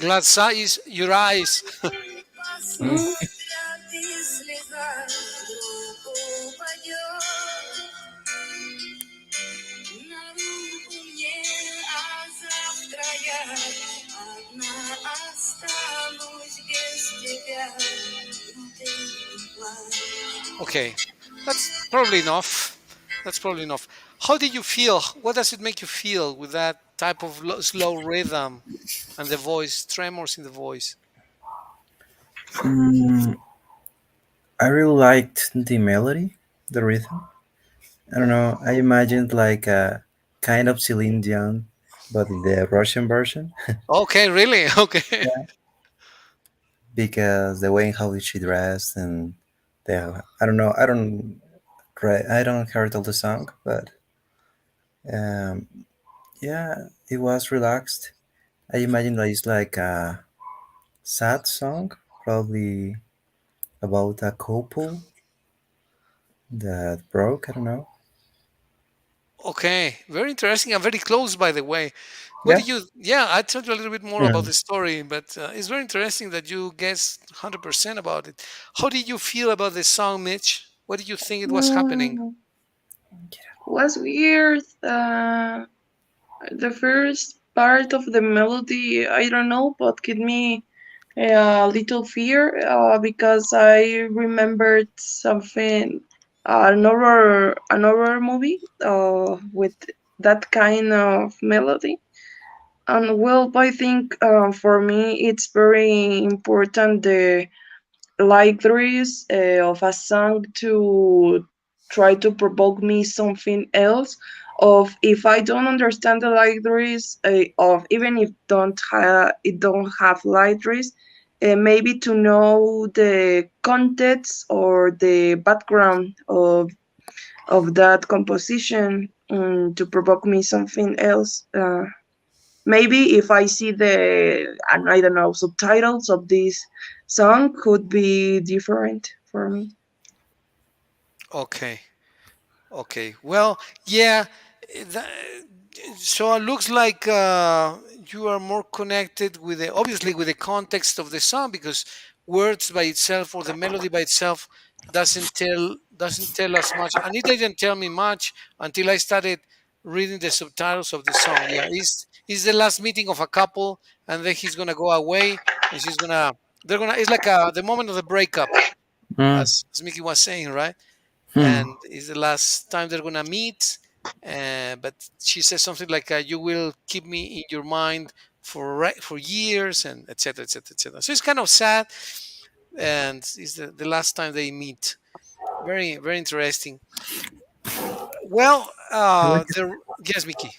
Gladsa is your eyes. Mm. посмотрят, и слеза вдруг упадет на руку мне, а завтра я одна останусь без тебя. Но ты не плачь. Okay, that's probably enough. That's probably enough. How did you feel? What does it make you feel with that type of slow rhythm and the voice, tremors in the voice? Mm, I really liked the melody, the rhythm. I don't know. I imagined like a kind of Celine Dion, but the Russian version. Okay, really? Okay. Yeah. Because the way how she dressed and the I don't know. I don't heard all the song, but um, yeah, it was relaxed. I imagine that it's like a sad song, probably about a couple, that broke. I don't know. Okay, very interesting and very close, by the way. What Yeah. did you? Yeah, I told you a little bit more Yeah. about the story, but it's very interesting that you guessed 100% about it. How did you feel about the song, Mitch? What did you think it was happening? Mm, was weird. The first part of the melody, I don't know, but give me a little fear because I remembered something, another movie with that kind of melody. And well, I think for me it's very important the lyrics of a song to try to provoke me something else. Of if I don't understand the lyrics, of even if don't have lyrics, maybe to know the context or the background of that composition, to provoke me something else. Maybe if I see the, and I don't know, subtitles of this song could be different for me. Okay. Okay. Well, yeah. That, so it looks like you are more connected with the obviously with the context of the song because words by itself or the melody by itself doesn't tell us much, and it didn't tell me much until I started reading the subtitles of the song. Yeah, it's the last meeting of a couple, and then he's gonna go away, and she's gonna they're gonna. It's like the moment of the breakup, Mm. as Mickey was saying, right? Hmm. And it's the last time they're gonna meet. But she says something like, "You will keep me in your mind for years," and etc. etc. etc. So it's kind of sad, and it's the last time they meet. Very very interesting. Well, I like it. yes, Mickey.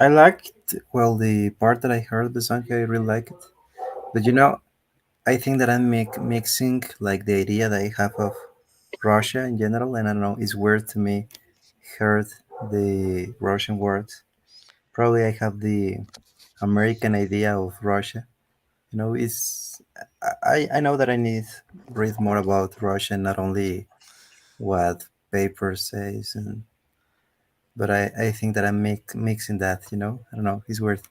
I liked, well, the part that I heard of the song. I really like it. But I think that I'm mixing like the idea that I have of Russia in general, and I don't know, it's weird to me. Heard the Russian words. Probably I have the American idea of Russia. It's I know that I need read more about Russia, not only what paper says, but I think that I'm mixing that. I don't know. It's weird.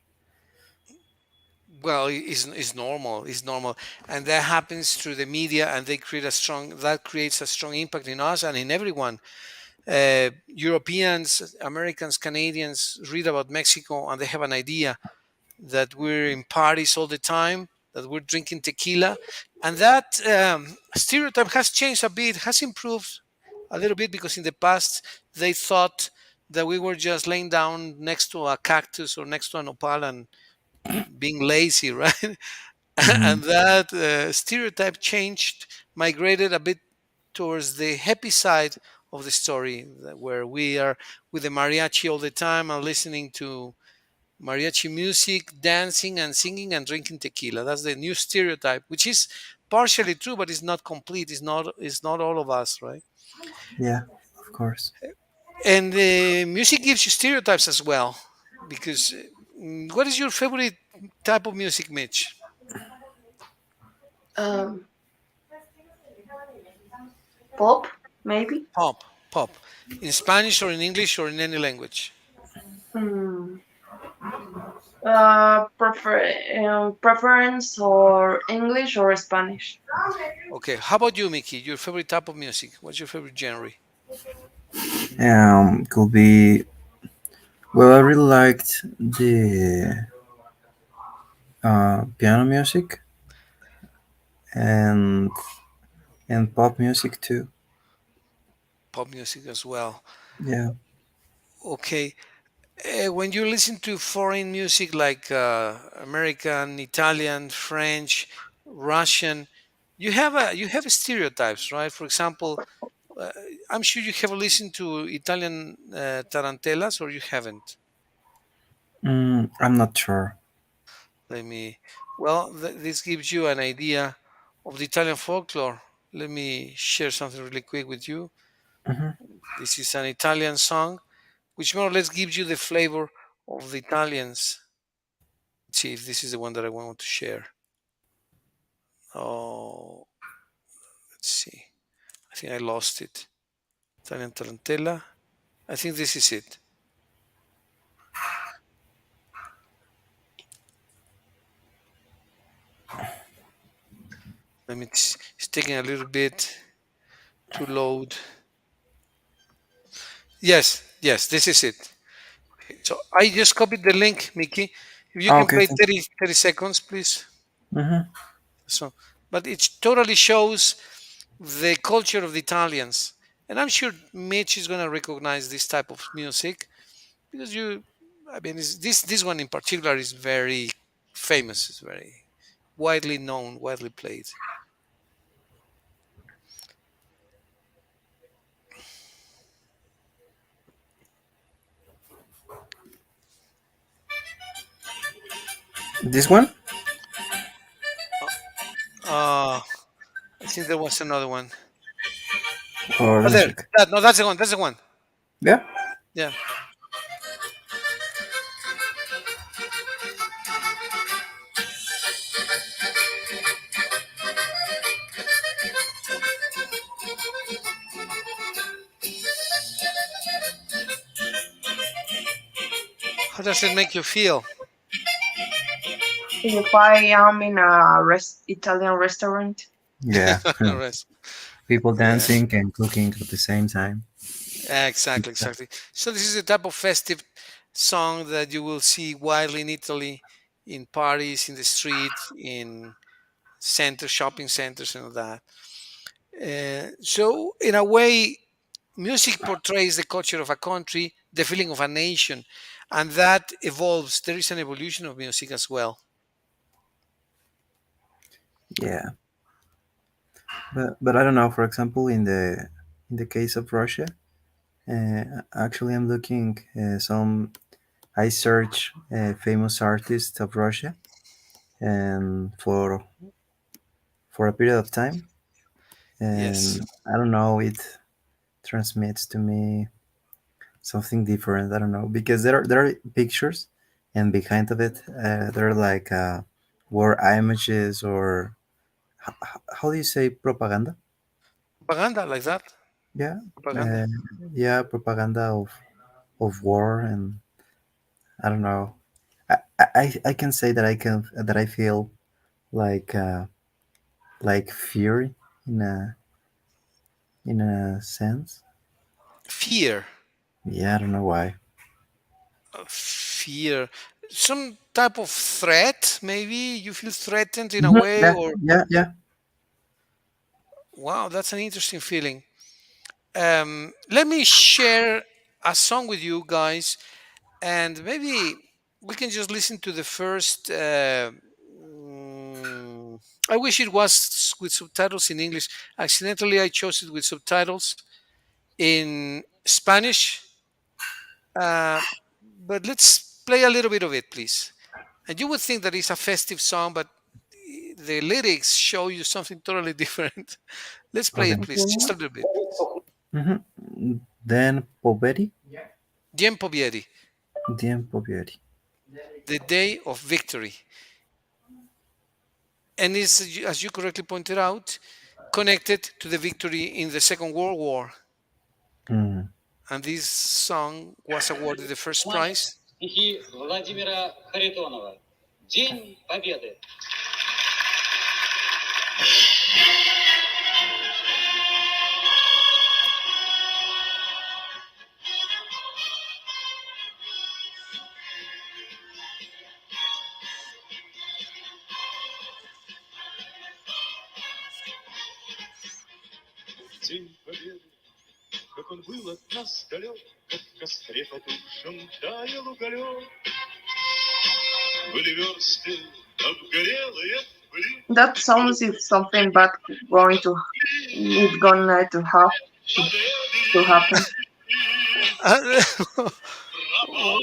Well, it's normal. It's normal, and that happens through the media, and that creates a strong impact in us and in everyone. Europeans, Americans, Canadians read about Mexico and they have an idea that we're in parties all the time, that we're drinking tequila, and that stereotype has changed a bit, has improved a little bit because in the past they thought that we were just laying down next to a cactus or next to an opal and being lazy, right? Hmm. And that stereotype changed, migrated a bit towards the happy side of the story, where we are with the mariachi all the time and listening to mariachi music, dancing and singing and drinking tequila. That's the new stereotype, which is partially true, but it's not complete. It's not all of us, right? Yeah, of course. And music gives you stereotypes as well, because what is your favorite type of music, Mitch? Um, Pop, maybe. Pop, pop, in Spanish or in English or in any language. Hmm. Preference or English or Spanish. Okay, how about you, Mickey? Your favorite type of music? What's your favorite genre? Could be. Well, I really liked the piano music and pop music too. Pop music as well. Yeah. Okay, when you listen to foreign music like American, Italian, French, Russian, you have stereotypes, right? For example, uh, I'm sure you have listened to Italian tarantellas, or you haven't. I'm not sure. Let me. Well, this gives you an idea of the Italian folklore. Let me share something really quick with you. Hmm. This is an Italian song, which more or less gives you the flavor of the Italians. Let's see if this is the one that I want to share. Oh, let's see. I I think I lost it. Italian Tarantella. I think this is it. Let me. It's taking a little bit to load. Yes, yes, this is it. So I just copied the link, Mickey. If you Ah, can okay, play thank 30 seconds, please. you. Mm-hmm. So, but it totally shows the culture of the Italians. And I'm sure Mitch is going to recognize this type of music because I mean, this one in particular is very famous. It's very widely known, widely played. This one? Uh, uh, I think there was another one. Or Oh, let me there. check. No, that's the one. That's the one. Yeah. Yeah. How does it make you feel? If I am in a Italian restaurant, Yeah. Right. People Yeah. dancing and cooking at the same time. Exactly, exactly. So this is a type of festive song that you will see widely in Italy, in parties, in the street, in center shopping centers, and all that. So in a way, music portrays the culture of a country, the feeling of a nation, and that evolves. There is an evolution of music as well. Yeah. But I don't know. For example, in the case of Russia, actually, I'm looking some. I search famous artists of Russia, and for a period of time, Yes. and I don't know. It transmits to me something different. I don't know because there are pictures, and behind of it, there are like war images or how do you say propaganda? Propaganda like that. Yeah, Propaganda. uh, yeah, propaganda of war, and I don't know. I can say that I feel like fear in a sense. Fear. Yeah, I don't know why. Fear. Some type of threat, maybe you feel threatened in a Mhm. way, Yeah, or yeah, yeah. wow, that's an interesting feeling. Let me share a song with you guys, and maybe we can just listen to the first. I wish it was with subtitles in English. Accidentally, I chose it with subtitles in Spanish. Uh, but let's play a little bit of it, please. And you would think that it's a festive song, but the lyrics show you something totally different. Let's play Okay. it, please, just a okay. little bit, please. Then Poveri, Tiempo Vieri, then Poveri. the day of victory. And is, as you correctly pointed out, connected to the victory in the Second World War. Mm. And this song was awarded the first Мать prize. стихи Владимира Харитонова. День Победы. День Победы, как он был от нас далек, как в костре потухшем таял уголек. Были версты обгорелые в пыли, That sounds if something bad going to is gonna to happen.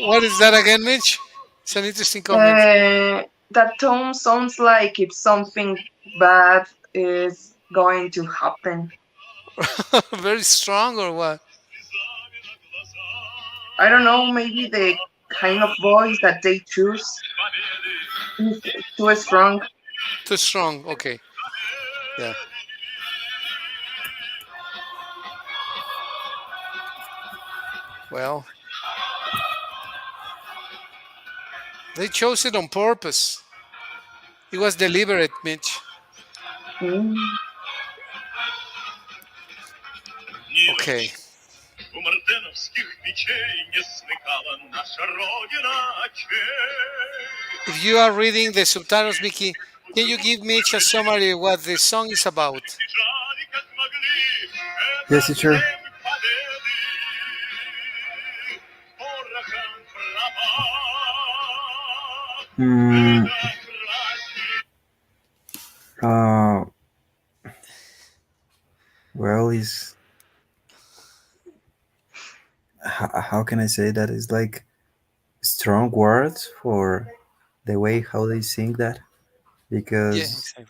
What is that again, Mitch? It's an interesting comment. That tone sounds like if something bad is going to happen. Very strong, or what? слезами на глазах. I don't know, maybe the kind of voice that they choose is too strong. Too strong. Okay. Yeah. Well, they chose it on purpose. It was deliberate, Mitch. Mm. Ни Okay. ночь у мартеновских печей не смыкала наша Родина очей. If you are reading the subtitles, Mickey, can you give Mitch a summary of what the song is about? Бежали как могли, Yes, это teacher. день победы. Порохом права, Mm, это красней. uh, well, is how can I say that? It's like strong words for the way how they sing that, Yeah, because exactly.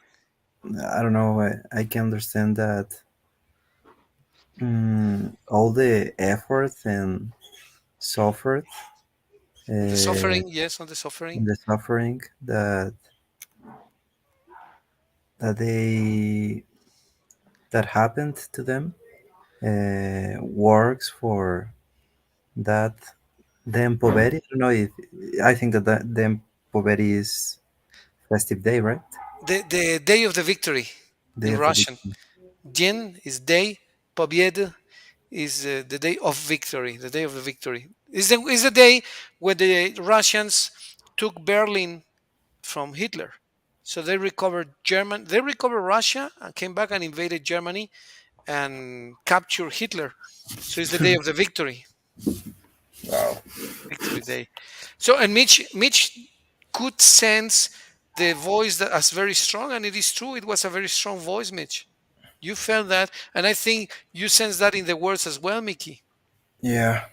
I don't know. I can understand that all the effort and suffered The uh, suffering, yes, on the suffering. the suffering that they that happened to them works for that them poveri. I don't know if I think that them poveri is festive day, right? The day of the victory Day in of the Russian. victim. Dien is day. Победа is the day of victory. The day of the victory is the day when the Russians took Berlin from Hitler. So they recovered German. They recovered Russia and came back and invaded Germany and captured Hitler. So it's the day of the victory. Wow. Victory Day. So and Mitch could sense the voice that as very strong, and it is true. It was a very strong voice, Mitch. You felt that, and I think you sense that in the words as well, Mickey. Yeah.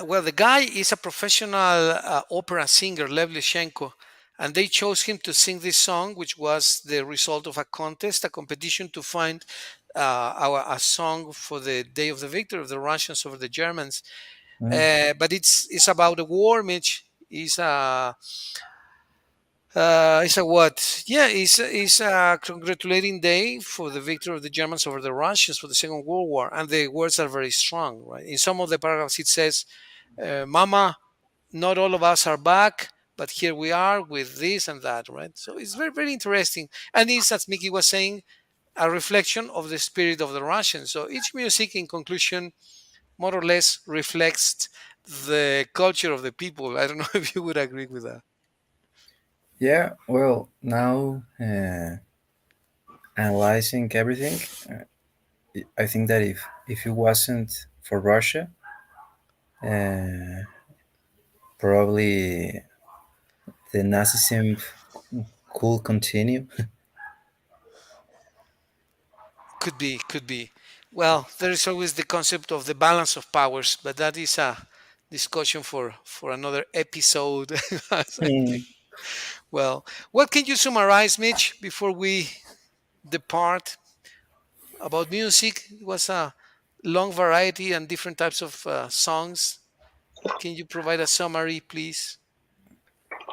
Well, the guy is a professional opera singer, Lev Leshenko, and they chose him to sing this song, which was the result of a contest, a competition to find a song for the Day of the Victory of the Russians over the Germans. Mm. But it's about the war, Mitch. It's a what? Yeah, it's a congratulating day for the victory of the Germans over the Russians for the Second World War, and the words are very strong, right? In some of the paragraphs, it says, "Mama, not all of us are back, but here we are with this and that," right? So it's very very interesting, and it's, as Mickey was saying, a reflection of the spirit of the Russians. So each music, in conclusion, more or less reflects the culture of the people. I don't know if you would agree with that. Yeah. Well, now analyzing everything, I think that if it wasn't for Russia, uh, probably the Nazism could continue. Could be, could be. Well, there is always the concept of the balance of powers, but that is a discussion for another episode, as I think. Hmm. Well, what can you summarize, Mitch, before we depart about music? It was a long variety and different types of songs. Can you provide a summary, please?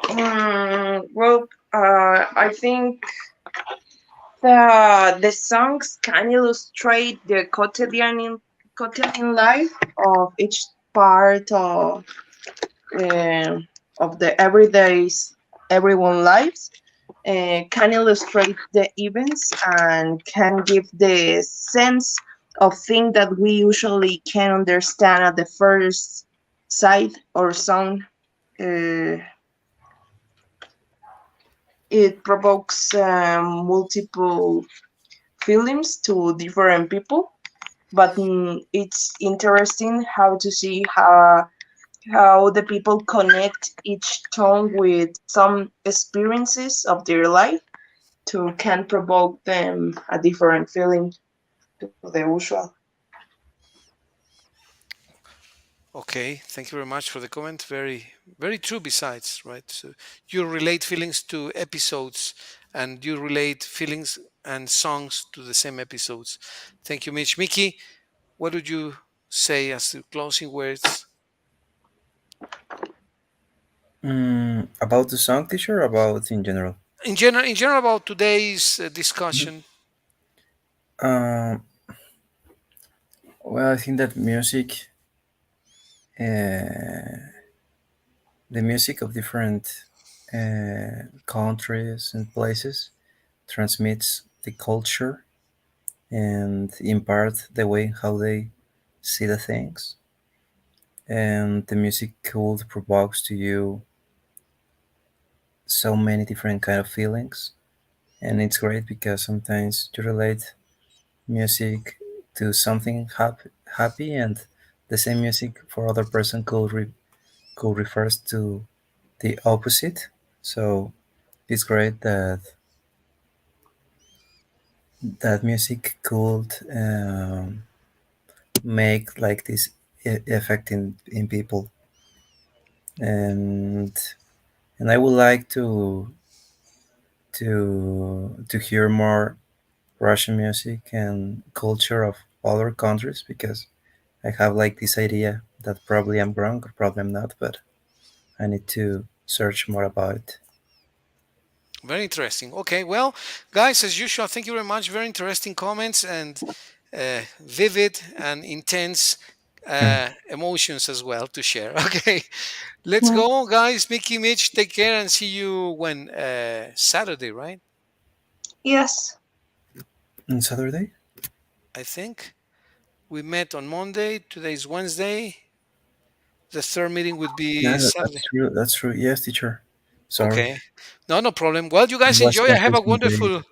Well, I think the songs can illustrate the quotidian life of each part uh, of the everyday's everyone lives. Can illustrate the events and can give the sense of thing that we usually can understand at the first sight or sound. Uh, it provokes multiple feelings to different people, but it's interesting how to see how the people connect each tone with some experiences of their life to can provoke them a different feeling to the usual. Okay, thank you very much for the comment. Very, very true. Besides, right? So you relate feelings to episodes, and you relate feelings and songs to the same episodes. Thank you, Mitch. Mickey, what would you say as the closing words? About the song, teacher, or about in general? In general, about today's discussion. Um, Well, I think that uh, the music of different countries and places transmits the culture and impart the way how they see the things. And the music could provoke to you so many different kind of feelings, and it's great because sometimes you relate music to something happy, and the same music for other person could refers to the opposite. So it's great that music could make like this effect in people, and I would like to hear more Russian music and culture of other countries because I have like this idea that probably I'm wrong or probably I'm not, but I need to search more about it. Very interesting. Okay, well, guys, as usual, thank you very much. Very interesting comments and vivid and intense emotions as well to share. Okay, let's Mm. go, guys. Mickey, Mitch, take care and see you when Saturday, right? Yes. On Saturday? I think we met on Monday. Today's Wednesday. The third meeting would be Yeah, Saturday. that's true. That's true. Yes, teacher. Sorry. Okay, no, no problem. Well, you It guys was enjoy. I have a confusing day. wonderful.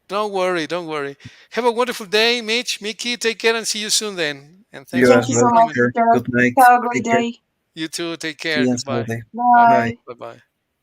Don't worry, don't worry. Have a wonderful day, Mitch, Mickey. Take care and see you soon then. And thanks You for Thank as you being so well, coming. much, teacher. teacher. Good night. Have a great Take care. day. You too. Take See care. you on Goodbye. Saturday. Bye Bye. bye. Bye. Bye bye.